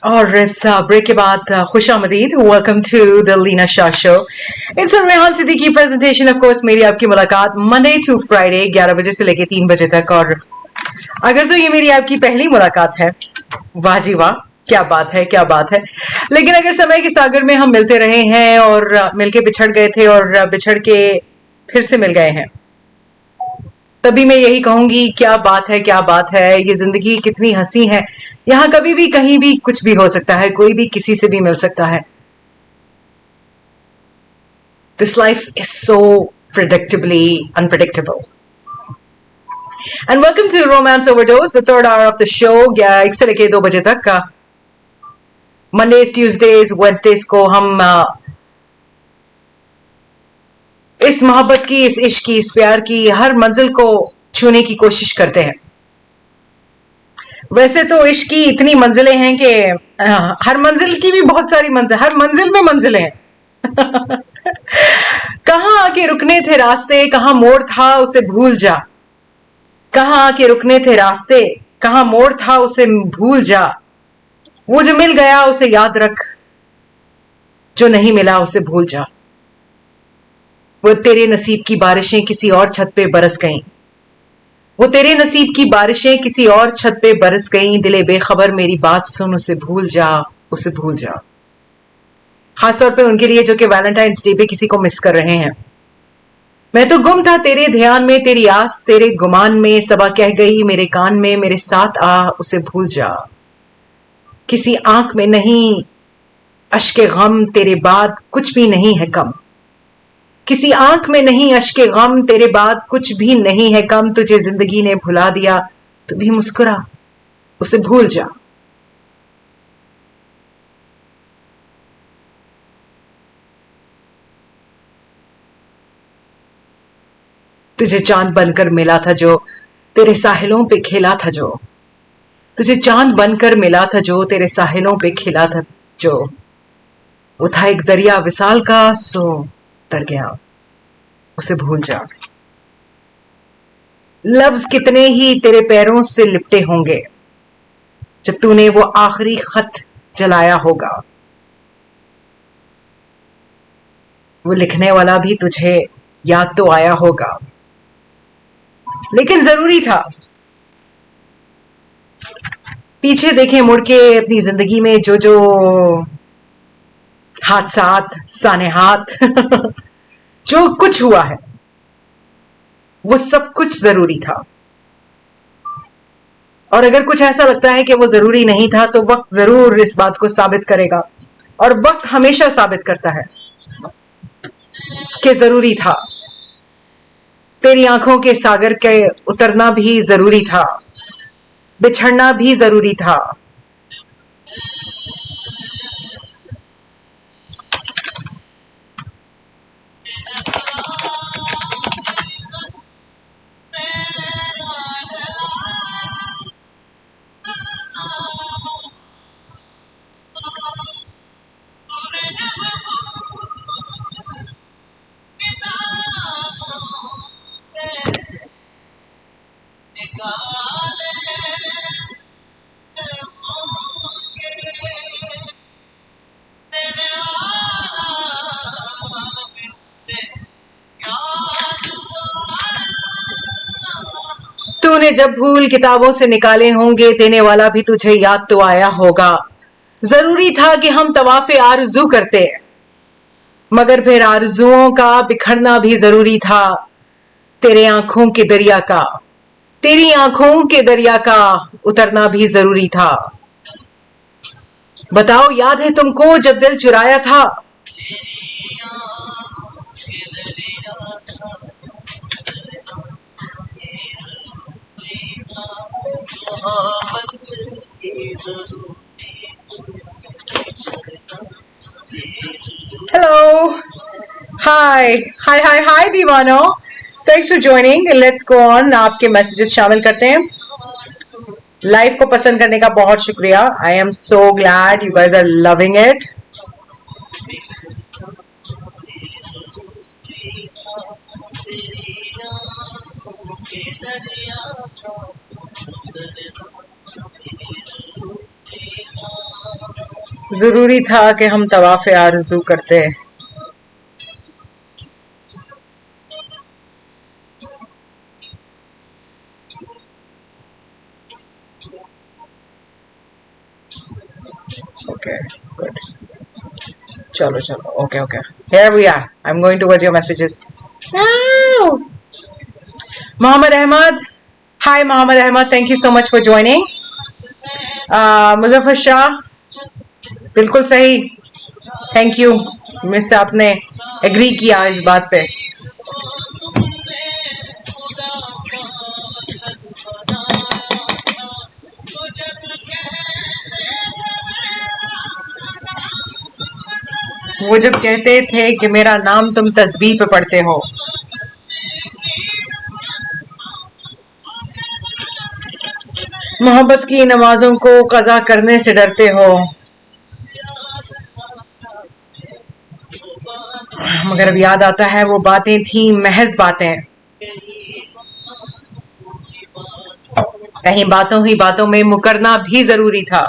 और इस ब्रेक के बाद खुशामदीद। Welcome to the Leena Shah show. It's Rehan Siddiqui presentation. Of course मेरी आपकी मुलाकात मंडे टू फ्राइडे 11 बजे से लेकर 3 बजे तक। और अगर तो ये मेरी आपकी पहली मुलाकात है, वाह जी वाह, क्या बात है, क्या बात है। लेकिन अगर समय के सागर में हम मिलते रहे हैं और मिलके बिछड़ गए थे और बिछड़ के फिर से मिल गए हैं, तभी मैं यही कहूंगी क्या बात है, क्या बात है। ये जिंदगी कितनी हंसी है। यहाँ कभी भी कहीं भी कुछ भी हो सकता है, कोई भी किसी से भी मिल सकता है। This life is so predictably unpredictable. And welcome to romance overdose, the third hour of the show. 1 से लेके 2 बजे तक का मंडेज, ट्यूजडेज, वेडनेसडेज को हम इस मोहब्बत की, इस इश्क की, इस प्यार की हर मंजिल को छूने की कोशिश करते हैं। वैसे तो इश्क की इतनी मंजिलें हैं कि हर मंजिल की भी बहुत सारी मंजिल, हर मंजिल में मंजिलें हैं। कहाँ आके रुकने थे रास्ते, कहाँ मोड़ था उसे भूल जा। कहाँ आके रुकने थे रास्ते, कहाँ मोड़ था उसे भूल जा। वो जो मिल गया उसे याद रख, जो नहीं मिला उसे भूल जा। वो तेरे नसीब की बारिशें किसी और छत पे बरस गईं। वो तेरे नसीब की बारिशें किसी और छत पे बरस गईं। दिले बेखबर मेरी बात सुन, उसे भूल जा, उसे भूल जा। खासतौर पे उनके लिए जो कि वैलेंटाइंस डे पे किसी को मिस कर रहे हैं। मैं तो गुम था तेरे ध्यान में, तेरी आस तेरे गुमान में। सबा कह गई मेरे कान में, मेरे साथ आ, उसे भूल जा। किसी आंख में नहीं अश्के गम, तेरे बाद कुछ भी नहीं है कम। किसी आंख में नहीं अश्के गम, तेरे बाद कुछ भी नहीं है कम। तुझे जिंदगी ने भुला दिया, तू भी मुस्कुरा, उसे भूल जा। तुझे चांद बनकर मिला था जो तेरे साहिलों पे खेला था जो। तुझे चांद बनकर मिला था जो तेरे साहिलों पे खिला था जो। वो था एक दरिया विसाल का, सो तर गया, उसे भूल जा। लफ्ज कितने ही तेरे पैरों से लिपटे होंगे जब तूने वो आखिरी खत जलाया होगा। वो लिखने वाला भी तुझे याद तो आया होगा, लेकिन जरूरी था। पीछे देखें मुड़ के अपनी जिंदगी में जो जो हादसात, सानेहात जो कुछ हुआ है, वो सब कुछ जरूरी था। और अगर कुछ ऐसा लगता है कि वो जरूरी नहीं था, तो वक्त जरूर इस बात को साबित करेगा। और वक्त हमेशा साबित करता है कि जरूरी था। तेरी आंखों के सागर के उतरना भी जरूरी था, बिछड़ना भी जरूरी था। तूने जब भूल किताबों से निकाले होंगे, देने वाला भी तुझे याद तो आया होगा। जरूरी था कि हम तवाफे आरजू करते, मगर फिर आरजुओं का बिखरना भी जरूरी था। तेरे आंखों के दरिया का, तेरी आंखों के दरिया का उतरना भी जरूरी था। बताओ याद है तुमको जब दिल चुराया था। Hello. Hi. Hi, hi, hi, दीवानो. Thanks for joining. Let's go on. आपके मैसेजेस शामिल करते हैं। लाइव को पसंद करने का बहुत शुक्रिया। I am so glad you guys are loving it. जरूरी था कि हम तवाफ़े आरज़ू करते। ओके गुड, चलो चलो, okay okay, here we are, I am going towards your messages. Mohammad Ahmed, hi Mohammad Ahmed, thank you so much for joining. Muzaffar Shah, बिल्कुल सही, थैंक यू, मुझसे आपने एग्री किया इस बात पे। वो जब कहते थे कि मेरा नाम तुम तस्बीह पे पढ़ते हो, मोहब्बत की नमाजों को कज़ा करने से डरते हो, मगर अब याद आता है वो बातें थी महज बातें, कहीं बातों ही बातों में मुकरना भी जरूरी था।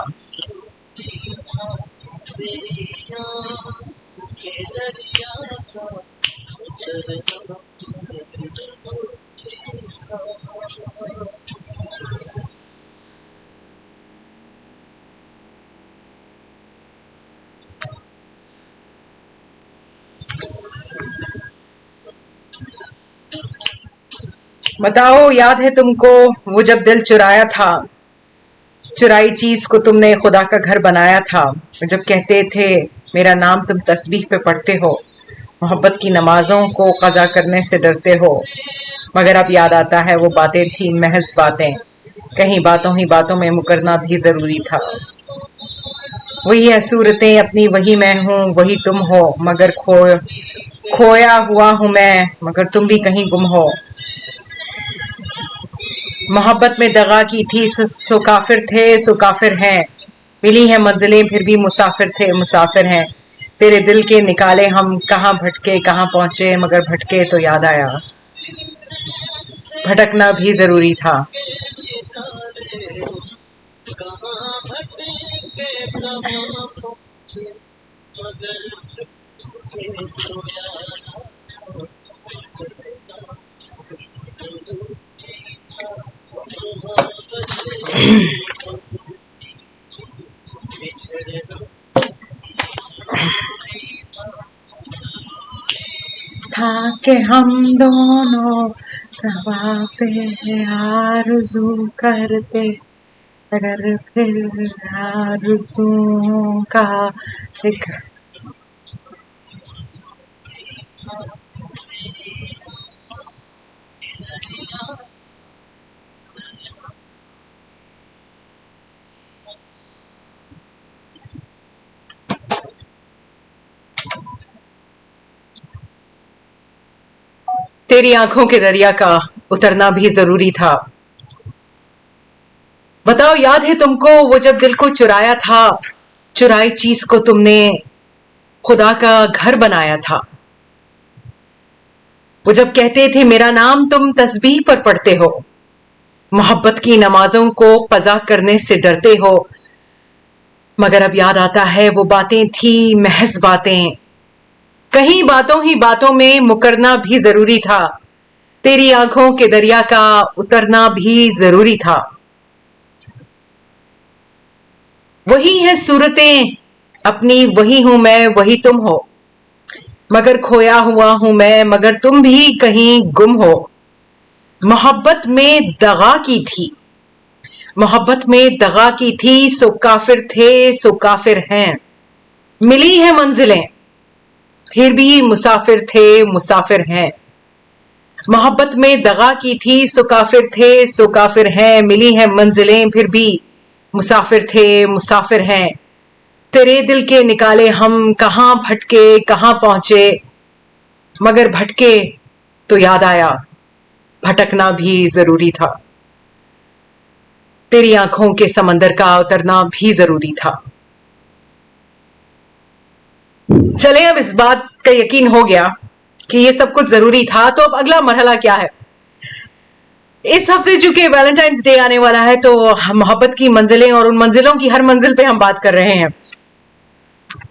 बताओ याद है तुमको वो जब दिल चुराया था, चुराई चीज को तुमने खुदा का घर बनाया था, जब कहते थे मेरा नाम तुम तस्बीह पे पढ़ते हो, मोहब्बत की नमाजों को कज़ा करने से डरते हो, मगर अब याद आता है वो बातें थी महज बातें, कहीं बातों ही बातों में मुकरना भी जरूरी था। वही है सूरतें अपनी, वही मैं हूँ वही तुम हो, मगर खोया हुआ हूँ मैं, मगर तुम भी कहीं गुम हो। मोहब्बत में दगा की थी सो काफिर थे सो काफिर हैं, मिली है मंजिलें फिर भी मुसाफिर थे मुसाफिर हैं, तेरे दिल के निकाले हम कहाँ भटके कहाँ पहुंचे, मगर भटके तो याद आया भटकना भी जरूरी था। था कि हम दोनों तवाफ़े आरज़ू करते, अगर फिर आरज़ू का एक तेरी आंखों के दरिया का उतरना भी जरूरी था। बताओ याद है तुमको वो जब दिल को चुराया था, चुराई चीज को तुमने खुदा का घर बनाया था, वो जब कहते थे मेरा नाम तुम तस्बीह पर पढ़ते हो, मोहब्बत की नमाजों को कज़ा करने से डरते हो, मगर अब याद आता है वो बातें थी महज बातें, कहीं बातों ही बातों में मुकरना भी जरूरी था, तेरी आंखों के दरिया का उतरना भी जरूरी था। वही है सूरतें अपनी, वही हूं मैं वही तुम हो, मगर खोया हुआ हूं मैं, मगर तुम भी कहीं गुम हो। मोहब्बत में दगा की थी, मोहब्बत में दगा की थी सो काफिर थे सो काफिर हैं, मिली है मंजिलें फिर भी मुसाफिर थे मुसाफिर हैं। मोहब्बत में दगा की थी सो काफिर थे सो काफिर हैं, मिली है मंजिलें फिर भी मुसाफिर थे मुसाफिर हैं, तेरे दिल के निकाले हम कहाँ भटके कहाँ पहुंचे, मगर भटके तो याद आया भटकना भी जरूरी था, तेरी आंखों के समंदर का उतरना भी जरूरी था। चले, अब इस बात का यकीन हो गया कि ये सब कुछ जरूरी था, तो अब अगला मरहला क्या है। इस हफ्ते चूंकि वैलेंटाइंस डे आने वाला है तो मोहब्बत की मंजिलें और उन मंजिलों की हर मंजिल पे हम बात कर रहे हैं।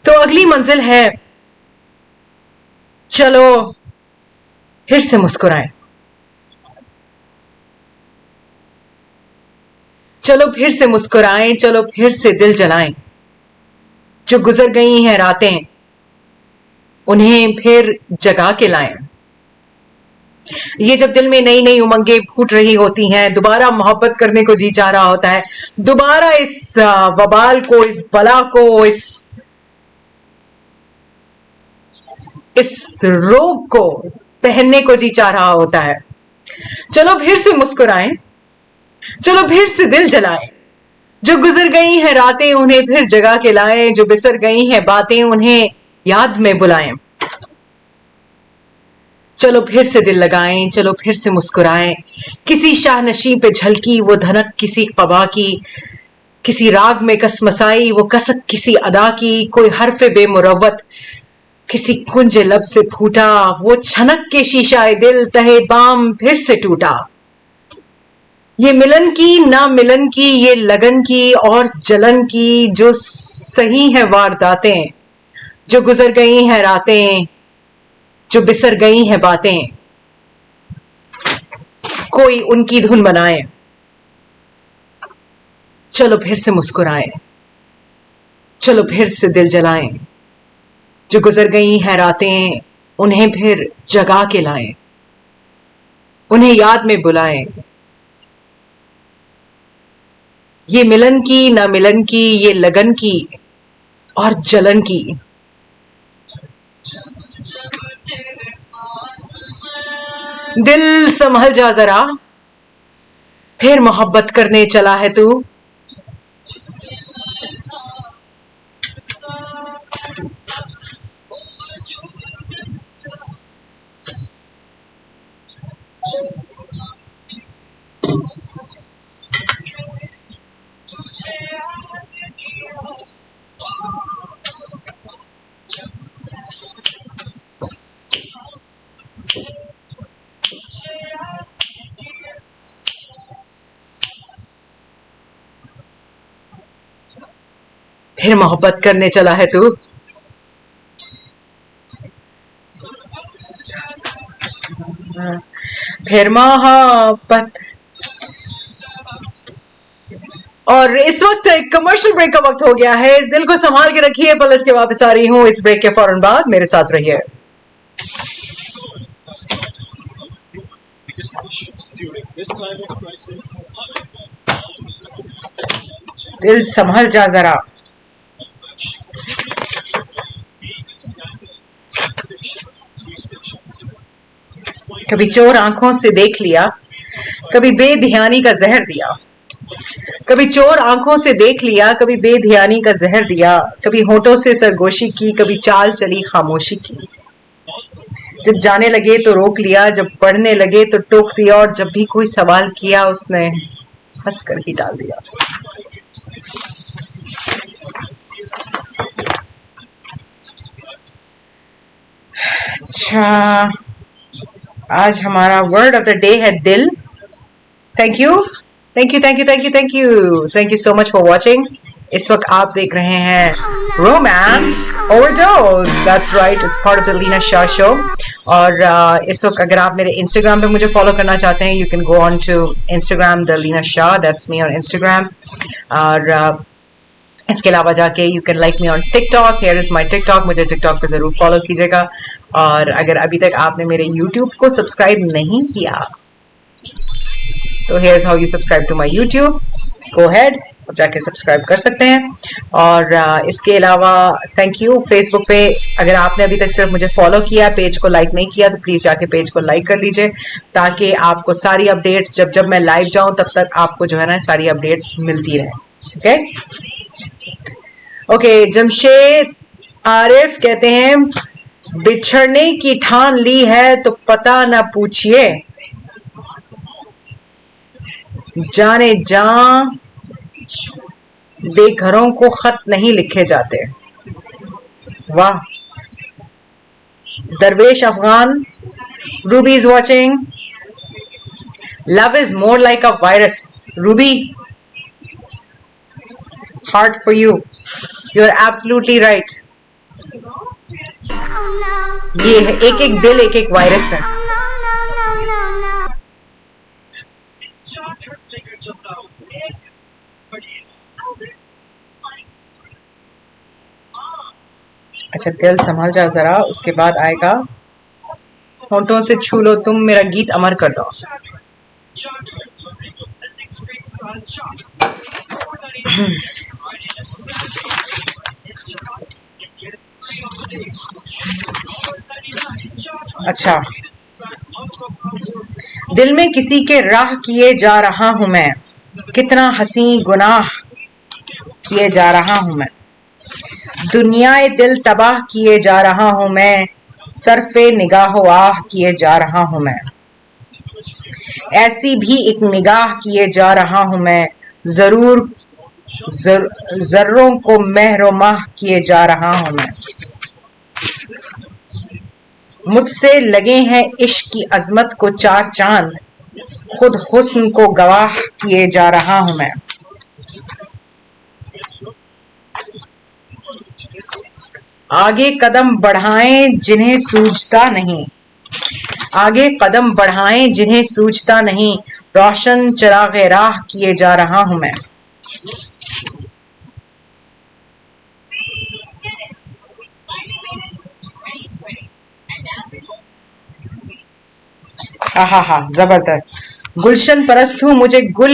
तो अगली मंजिल है, चलो फिर से मुस्कुराएं, चलो फिर से मुस्कुराएं, चलो फिर से दिल जलाएं। जो गुजर गई हैं रातें उन्हें फिर जगा के लाएं। ये जब दिल में नई नई उमंगें फूट रही होती हैं, दोबारा मोहब्बत करने को जी चाह रहा होता है, दोबारा इस वबाल को, इस बला को, इस रोग को पहनने को जी चाह रहा होता है। चलो फिर से मुस्कुराएं, चलो फिर से दिल जलाएं। जो गुजर गई हैं रातें उन्हें फिर जगा के लाएं, जो बिसर गई हैं बातें उन्हें याद में बुलाएं। चलो फिर से दिल लगाएं, चलो फिर से मुस्कुराएं। किसी शाहनशी पे झलकी वो धनक किसी क़बा की, किसी राग में कसमसाई वो कसक किसी अदा की, कोई हर्फ़े बेमुरव्वत किसी कुंज लब से फूटा, वो छनक के शीशाए दिल तहे बाम फिर से टूटा। ये मिलन की ना मिलन की, ये लगन की और जलन की, जो सही है वारदातें, जो गुजर गई हैं रातें, जो बिसर गई हैं बातें, कोई उनकी धुन बनाए। चलो फिर से मुस्कुराएं, चलो फिर से दिल जलाएं। जो गुजर गई हैं रातें उन्हें फिर जगा के लाएं, उन्हें याद में बुलाएं। ये मिलन की ना मिलन की, ये लगन की और जलन की, दिल संभल जा जरा, फिर मोहब्बत करने चला है तू। फिर मोहब्बत करने चला है तू। फिर मोहब्बत। और इस वक्त एक कमर्शियल ब्रेक का वक्त हो गया है। इस दिल को संभाल के रखिए, पलट के वापस आ रही हूं इस ब्रेक के फौरन बाद। मेरे साथ रहिए। दिल संभल जा जरा। कभी चोर आंखों से देख लिया, कभी बेध्यानी का जहर दिया। कभी चोर आंखों से देख लिया, कभी बेध्यानी का जहर दिया। कभी होठों से सरगोशी की, कभी चाल चली खामोशी की। जब जाने लगे तो रोक लिया, जब पढ़ने लगे तो टोक दिया, और जब भी कोई सवाल किया उसने हंस कर ही डाल दिया। अच्छा, आज हमारा वर्ड ऑफ द डे है दिल। Thank you, thank you, thank you, thank you, thank you, thank you so much for watching. इस वक्त आप देख रहे हैं romance overdose. That's right, it's part of the Leena Shah show. और इस वक्त अगर आप मेरे इंस्टाग्राम पे मुझे फॉलो करना चाहते हैं, you can go on to Instagram the Leena Shah, that's me on Instagram. और इसके अलावा जाके you can like me on TikTok, here is my TikTok, मुझे टिकटॉक पे जरूर फॉलो कीजिएगा। और अगर अभी तक आपने मेरे यूट्यूब को सब्सक्राइब नहीं किया तो here's how you subscribe to my YouTube, go ahead, आप जाके सब्सक्राइब कर सकते हैं। और इसके अलावा थैंक यू फेसबुक पे, अगर आपने अभी तक सिर्फ मुझे फॉलो किया, पेज को लाइक नहीं किया, तो प्लीज़ जाके पेज को लाइक कर लीजिए, ताकि आपको सारी अपडेट्स जब जब मैं लाइव जाऊं तब तक आपको जो है ना सारी अपडेट्स मिलती रहे। ओके, जमशेद आरिफ कहते हैं बिछड़ने की ठान ली है तो पता ना पूछिए, जाने जा बेघरों को खत नहीं लिखे जाते। वाह। दरवेश Afghan, Ruby is watching. Love is more like a virus. Ruby, heart for you. You're absolutely right. ये है एक एक दिल, एक एक वायरस है. अच्छा, दिल संभाल जाओ जरा, उसके बाद आएगा होंठों से छू लो तुम, मेरा गीत अमर कर दो. अच्छा, दिल में किसी के राह किए जा रहा हूं मैं, कितना हसी गुनाह किए जा रहा हूं मैं, दुनियाए दिल तबाह किए जा रहा हूं मैं, सरफे निगाहो आह किए जा रहा हूं मैं, ऐसी भी एक निगाह किए जा रहा हूं मैं, जरूर जर्रों को महरोमाह किए जा रहा हूं मैं, मुझसे लगे हैं इश्क की अजमत को चार चांद, खुद हुस्न को गवाह किए जा रहा हूं मैं. आगे कदम बढ़ाएं जिन्हें सूझता नहीं, आगे कदम बढ़ाएं जिन्हें सूझता नहीं, रोशन चिरागे राह किए जा रहा हूं मैं. हा हा हा, जबरदस्त. गुलशन परस्त हूँ, मुझे गुल